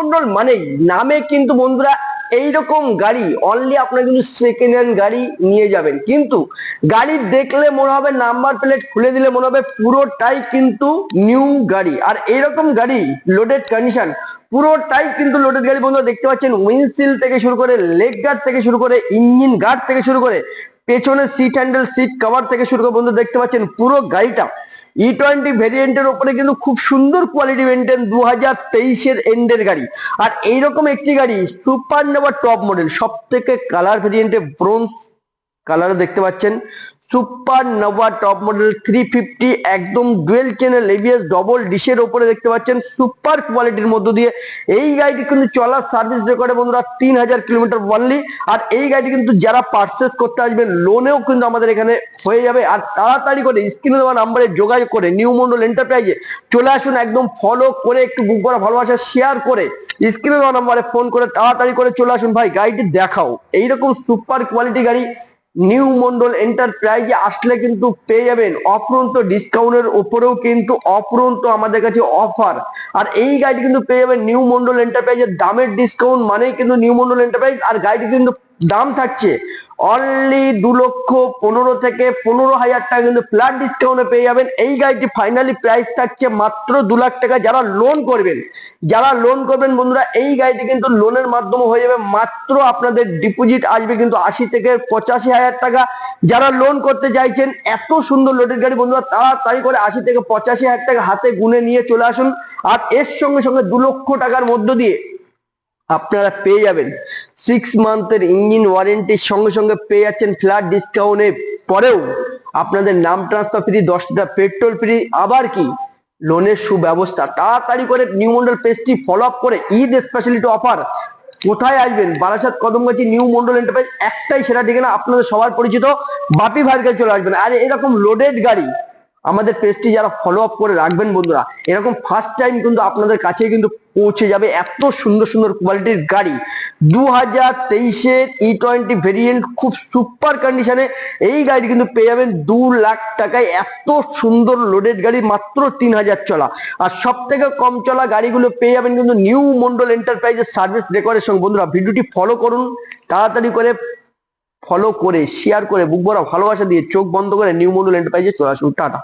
মন্ডল মানেই নামে কিন্তু বন্ধুরা এইরকম গাড়ি অনলি আপনারা কিন্তু সেকেন্ড হ্যান্ড গাড়ি নিয়ে যাবেন, কিন্তু গাড়ি দেখলে মনে হবে, নাম্বার প্লেট খুলে দিলে মনে হবে পুরোটাই কিন্তু নিউ গাড়ি। আর এইরকম গাড়ি লোডেড কন্ডিশন পুরোটাই কিন্তু লোডেড গাড়ি বন্ধুরা দেখতে পাচ্ছেন। উইন্ডশিল্ড থেকে শুরু করে, লেগ গার্ড থেকে শুরু করে, ইঞ্জিন গার্ড থেকে শুরু করে, পেছনে সিট হ্যান্ডেল, সিট কভার থেকে শুরু করে বন্ধু দেখতে পাচ্ছেন পুরো গাড়িটা E20 ভেরিয়েন্টের উপরে কিন্তু খুব সুন্দর কোয়ালিটি মেনটেন 2023-এর এন্ডের গাড়ি। আর এইরকম একটি গাড়ি সুপার নোভা টপ মডেল, সব থেকে কালার ভেরিয়েন্টে ব্রোঞ্জ কালারে দেখতে পাচ্ছেন, সুপার নোভা টপ মডেল 350 একদম ডুয়েল চ্যানেল এবিএস ডবল ডিশের উপরে দেখতে পাচ্ছেন সুপার কোয়ালিটির মধ্য দিয়ে এই গাড়িটি কিন্তু চলার সার্ভিস রেকর্ডে বন্ধুরা 3000 কিলোমিটার অনলি। আর এই গাড়িটি কিন্তু যারা পারচেস করতে আসবেন লোনেও কিন্তু আমাদের এখানে হয়ে যাবে। আর তাড়াতাড়ি করে স্ক্রিনে দেওয়া নাম্বারে যোগাযোগ করে নিউ মন্ডল এন্টারপ্রাইজে চলে আসুন, একদম ফলো করে একটু বুক করা ভালোবাসা শেয়ার করে স্ক্রিনে দেওয়া নাম্বারে ফোন করে তাড়াতাড়ি করে চলে আসুন, ভাই গাড়িটি দেখাও। এইরকম সুপার কোয়ালিটি গাড়ি নিউ মন্ডল এন্টারপ্রাইজে আসলে কিন্তু পেয়ে যাবেন অফুরন্ত ডিসকাউন্টের উপরেও কিন্তু অফুরন্ত আমাদের কাছে অফার। আর এই গাড়িটি কিন্তু পেয়ে যাবেন নিউ মন্ডল এন্টারপ্রাইজের দামের ডিসকাউন্ট মানেই কিন্তু নিউ মন্ডল এন্টারপ্রাইজ। আর গাড়িটি কিন্তু দাম থাকছে অনলি 2,15,000 থেকে 15,000 টাকা কিন্তু ফ্ল্যাট ডিসকাউন্টে পেয়ে যাবেন। এই গাড়িটি ফাইনালি প্রাইস থাকছে মাত্র 2 লাখ টাকা। যারা লোন করবেন বন্ধুরা এই গাড়িটি কিন্তু লোনের মাধ্যমে হয়ে যাবে মাত্র, আপনাদের ডিপোজিট আসবে কিন্তু 80 থেকে 85,000 টাকা। যারা লোন করতে চাইছেন এত সুন্দর লোডের গাড়ি বন্ধুরা তাড়াতাড়ি করে 80 থেকে 85,000 টাকা হাতে গুনে নিয়ে চলে আসুন। আর এর সঙ্গে সঙ্গে 2 লক্ষ টাকার মধ্য দিয়ে আপনারা পেয়ে যাবেন 6 মান্থের ইঞ্জিন ওয়ারেন্টির সঙ্গে সঙ্গে পেয়ে যাচ্ছেন ফ্ল্যাট ডিসকাউন্টে পরেও আপনাদের নাম transfer free, 10 litre petrol free, আবার কি লোনের সুব্যবস্থা। তাড়াতাড়ি করে নিউ মন্ডল পেজটি ফলো আপ করে ঈদ স্পেশালিটি অফার কোথায় আসবেন, বারাসাত কদমগাছি নিউ মন্ডল এন্টারপ্রাইজ একটাই সেরা ঠিকানা, আপনাদের সবার পরিচিত বাপি ভাইয়ের কাছে চলে আসবেন। আর এরকম লোডেড গাড়ি আমাদের পেজটি যারা ফলো আপ করে রাখবেন বন্ধুরা এরকম ফার্স্ট টাইম কিন্তু আপনাদের কাছে কিন্তু পৌঁছে যাবে এত সুন্দর সুন্দর কোয়ালিটির গাড়ি। 2023-এর E20 ভেরিয়েন্ট খুব সুপার কন্ডিশনে এই গাড়ি কিন্তু পেয়ে যাবেন 2 লাখ টাকায়। এত সুন্দর লোডেড গাড়ি মাত্র 3000 চলা। আর সব থেকে কম চলা গাড়িগুলো পেয়ে যাবেন কিন্তু নিউ মন্ডল এন্টারপ্রাইজের সার্ভিস রেকর্ডের সঙ্গে। বন্ধুরা ভিডিওটি ফলো করুন, তাড়াতাড়ি করে ফলো করে শেয়ার করে বুক ভরা ভালোবাসা দিয়ে চোখ বন্ধ করে নিউ মন্ডল এন্টারপ্রাইজে চলে আসুন। টাটা।